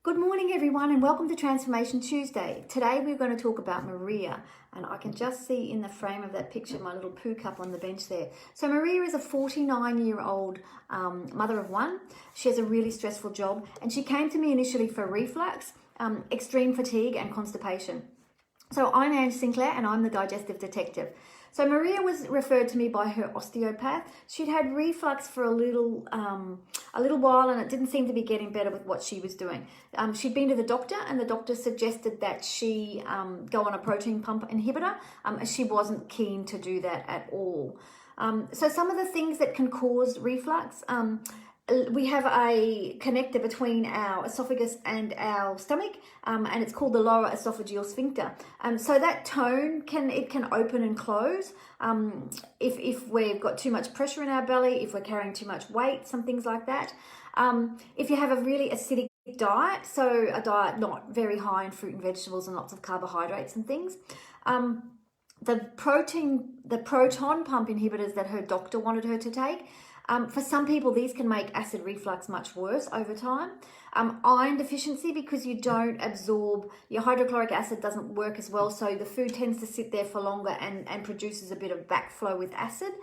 Good morning everyone and welcome to Transformation Tuesday. Today we're going to talk about Maria, and I can just see in the frame of that picture my little poo cup on the bench there. So Maria is a 49-year-old mother of one. She has a really stressful job and she came to me initially for reflux, extreme fatigue and constipation. So I'm Ange Sinclair and I'm the digestive detective. So Maria was referred to me by her osteopath. She'd had reflux for a little while and it didn't seem to be getting better with what she was doing. She'd been to the doctor and the doctor suggested that she go on a proton pump inhibitor. She wasn't keen to do that at all. So some of the things that can cause reflux, we have a connector between our esophagus and our stomach, and it's called the lower esophageal sphincter. So that tone can open and close if we've got too much pressure in our belly, if we're carrying too much weight, some things like that. If you have a really acidic diet, so a diet not very high in fruit and vegetables and lots of carbohydrates and things. The proton pump inhibitors that her doctor wanted her to take, for some people, these can make acid reflux much worse over time. Iron deficiency, because you don't absorb, your hydrochloric acid doesn't work as well, so the food tends to sit there for longer and produces a bit of backflow with acid.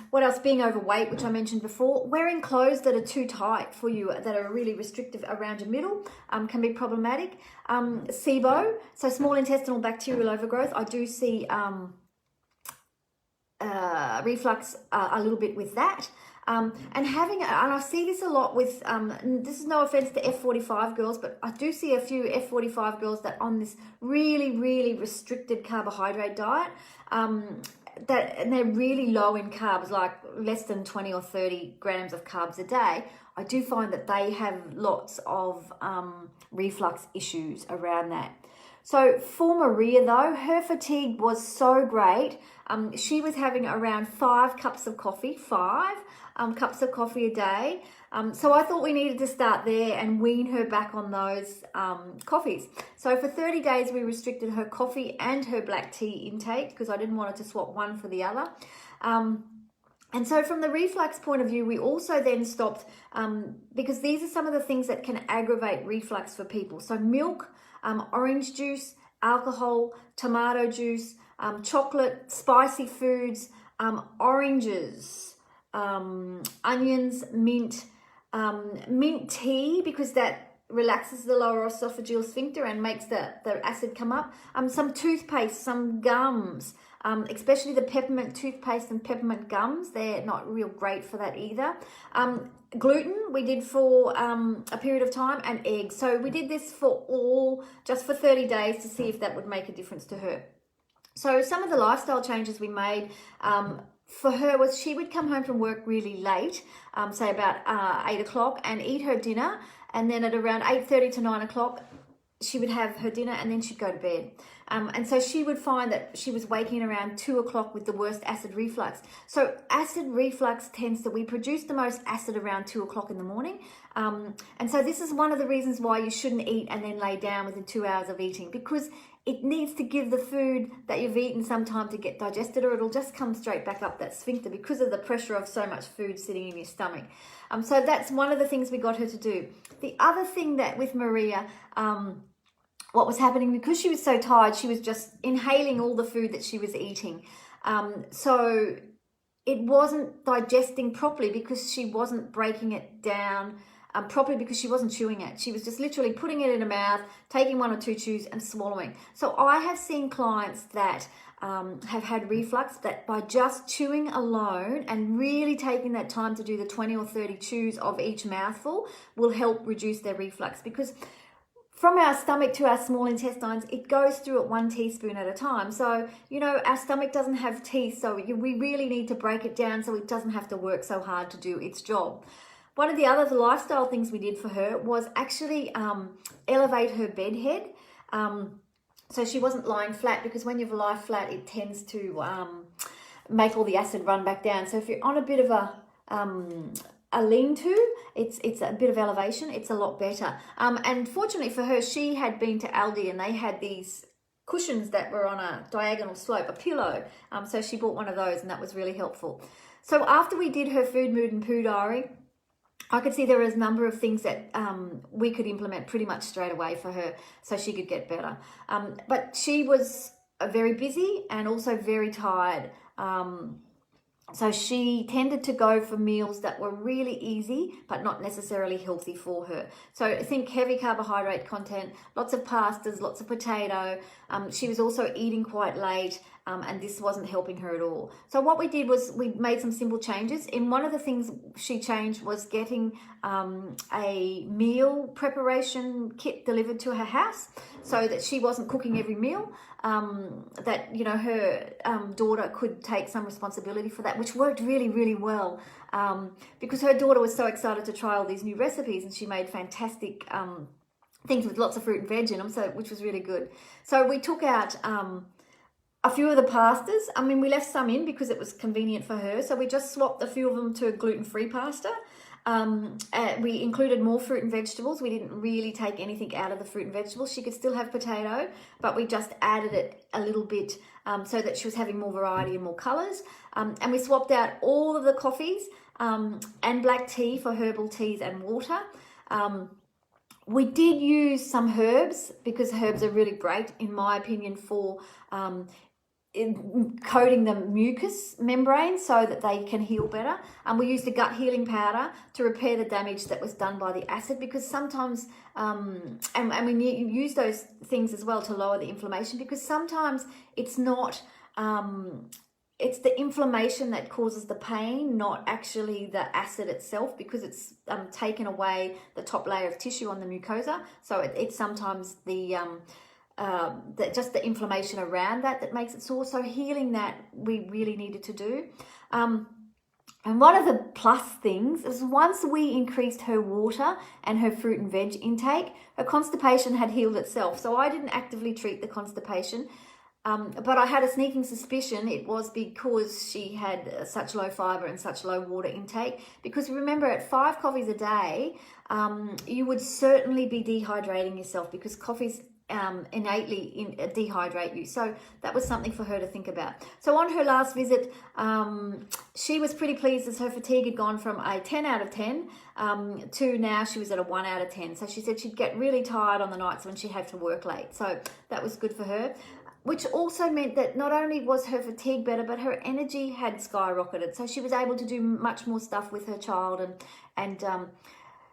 What else? Being overweight, which I mentioned before. Wearing clothes that are too tight for you, that are really restrictive around your middle, can be problematic. SIBO, so small intestinal bacterial overgrowth. I do see reflux a little bit with that, and I see this a lot with this is no offense to F45 girls, but I do see a few F45 girls that on this really restricted carbohydrate diet, and they're really low in carbs, like less than 20 or 30 grams of carbs a day. I do find that they have lots of reflux issues around that. So for Maria though, her fatigue was so great. She was having around 5 cups of coffee, 5 cups of coffee a day. So I thought we needed to start there and wean her back on those coffees. So for 30 days, we restricted her coffee and her black tea intake because I didn't want her to swap one for the other. And so from the reflux point of view, we also then stopped, because these are some of the things that can aggravate reflux for people. So milk, orange juice, alcohol, tomato juice, chocolate, spicy foods, oranges, onions, mint tea, because that relaxes the lower esophageal sphincter and makes the acid come up. Some toothpaste, some gums, especially the peppermint toothpaste and peppermint gums. They're not real great for that either. Gluten we did for a period of time, and eggs. So we did this just for 30 days to see if that would make a difference to her. So some of the lifestyle changes we made for her was she would come home from work really late, say about 8 o'clock, and eat her dinner, and then at around 8:30 to 9 o'clock she would have her dinner and then she'd go to bed. And so she would find that she was waking around 2 o'clock with the worst acid reflux. So acid reflux we produce the most acid around 2 o'clock in the morning. And so this is one of the reasons why you shouldn't eat and then lay down within 2 hours of eating, because it needs to give the food that you've eaten some time to get digested, or it'll just come straight back up that sphincter because of the pressure of so much food sitting in your stomach. So that's one of the things we got her to do. The other thing that with Maria, what was happening, because she was so tired, she was just inhaling all the food that she was eating. So it wasn't digesting properly because she wasn't breaking it down properly, because she wasn't chewing it. She was just literally putting it in her mouth, taking 1 or 2 chews and swallowing. So I have seen clients that have had reflux that by just chewing alone and really taking that time to do the 20 or 30 chews of each mouthful will help reduce their reflux, because from our stomach to our small intestines, it goes through at 1 teaspoon at a time. So, our stomach doesn't have teeth, so we really need to break it down so it doesn't have to work so hard to do its job. One of the other lifestyle things we did for her was actually elevate her bed head. So she wasn't lying flat, because when you lie flat, it tends to make all the acid run back down. So if you're on a bit of a lean-to, it's a bit of elevation, it's a lot better. And fortunately for her, she had been to Aldi and they had these cushions that were on a diagonal slope, a pillow. So she bought one of those and that was really helpful. So after we did her food, mood and poo diary, I could see there was a number of things that we could implement pretty much straight away for her so she could get better. But she was very busy and also very tired. So she tended to go for meals that were really easy, but not necessarily healthy for her. So I think heavy carbohydrate content, lots of pastas, lots of potato. She was also eating quite late, and this wasn't helping her at all. So what we did was we made some simple changes. In one of the things she changed was getting a meal preparation kit delivered to her house so that she wasn't cooking every meal. That, you know, her daughter could take some responsibility for that, which worked really, really well, because her daughter was so excited to try all these new recipes, and she made fantastic things with lots of fruit and veg in them, so which was really good. So we took out a few of the pastas. I mean, we left some in because it was convenient for her, so we just swapped a few of them to gluten-free pasta. We included more fruit and vegetables. We didn't really take anything out of the fruit and vegetables. She could still have potato, but we just added it a little bit so that she was having more variety and more colors. And we swapped out all of the coffees and black tea for herbal teas and water. We did use some herbs because herbs are really great, in my opinion, for coating the mucous membrane so that they can heal better. And we used a gut healing powder to repair the damage that was done by the acid, because sometimes, and we use those things as well to lower the inflammation, because sometimes it's not, it's the inflammation that causes the pain, not actually the acid itself, because it's taken away the top layer of tissue on the mucosa. So it's sometimes just the inflammation around that makes it sore. So healing that we really needed to do. And one of the plus things is once we increased her water and her fruit and veg intake, her constipation had healed itself. So I didn't actively treat the constipation, but I had a sneaking suspicion it was because she had such low fiber and such low water intake. Because remember, at 5 coffees a day, you would certainly be dehydrating yourself, because coffees innately dehydrate you. So that was something for her to think about. So on her last visit, she was pretty pleased as her fatigue had gone from a 10 out of 10 to now she was at a 1 out of 10. So she said she'd get really tired on the nights when she had to work late. So that was good for her, which also meant that not only was her fatigue better, but her energy had skyrocketed. So she was able to do much more stuff with her child, and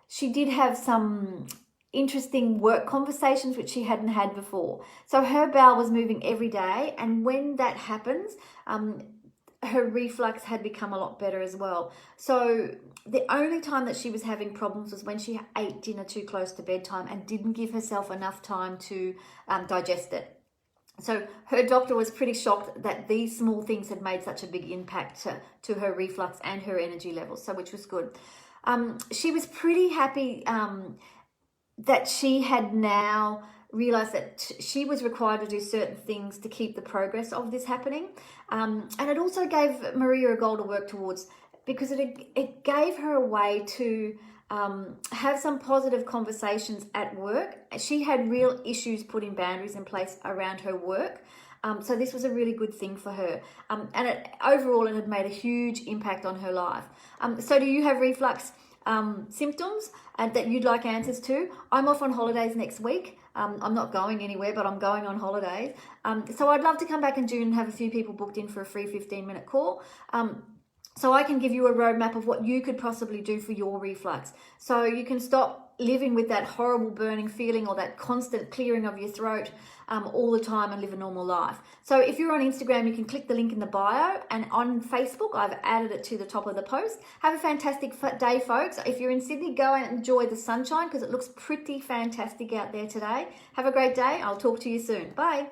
she did have some interesting work conversations which she hadn't had before. So her bowel was moving every day, and when that happens, her reflux had become a lot better as well. So the only time that she was having problems was when she ate dinner too close to bedtime and didn't give herself enough time to digest it. So her doctor was pretty shocked that these small things had made such a big impact to her reflux and her energy levels, so which was good. She was pretty happy that she had now realized that she was required to do certain things to keep the progress of this happening. And it also gave Maria a goal to work towards, because it gave her a way to have some positive conversations at work. She had real issues putting boundaries in place around her work. So this was a really good thing for her. And overall, it had made a huge impact on her life. So do you have reflux symptoms that you'd like answers to? I'm off on holidays next week. I'm not going anywhere, but I'm going on holidays. So I'd love to come back in June and have a few people booked in for a free 15-minute call. So I can give you a roadmap of what you could possibly do for your reflux. So you can stop living with that horrible burning feeling or that constant clearing of your throat all the time and live a normal life. So if you're on Instagram, you can click the link in the bio, and on Facebook, I've added it to the top of the post. Have a fantastic day, folks. If you're in Sydney, go and enjoy the sunshine because it looks pretty fantastic out there today. Have a great day. I'll talk to you soon. Bye.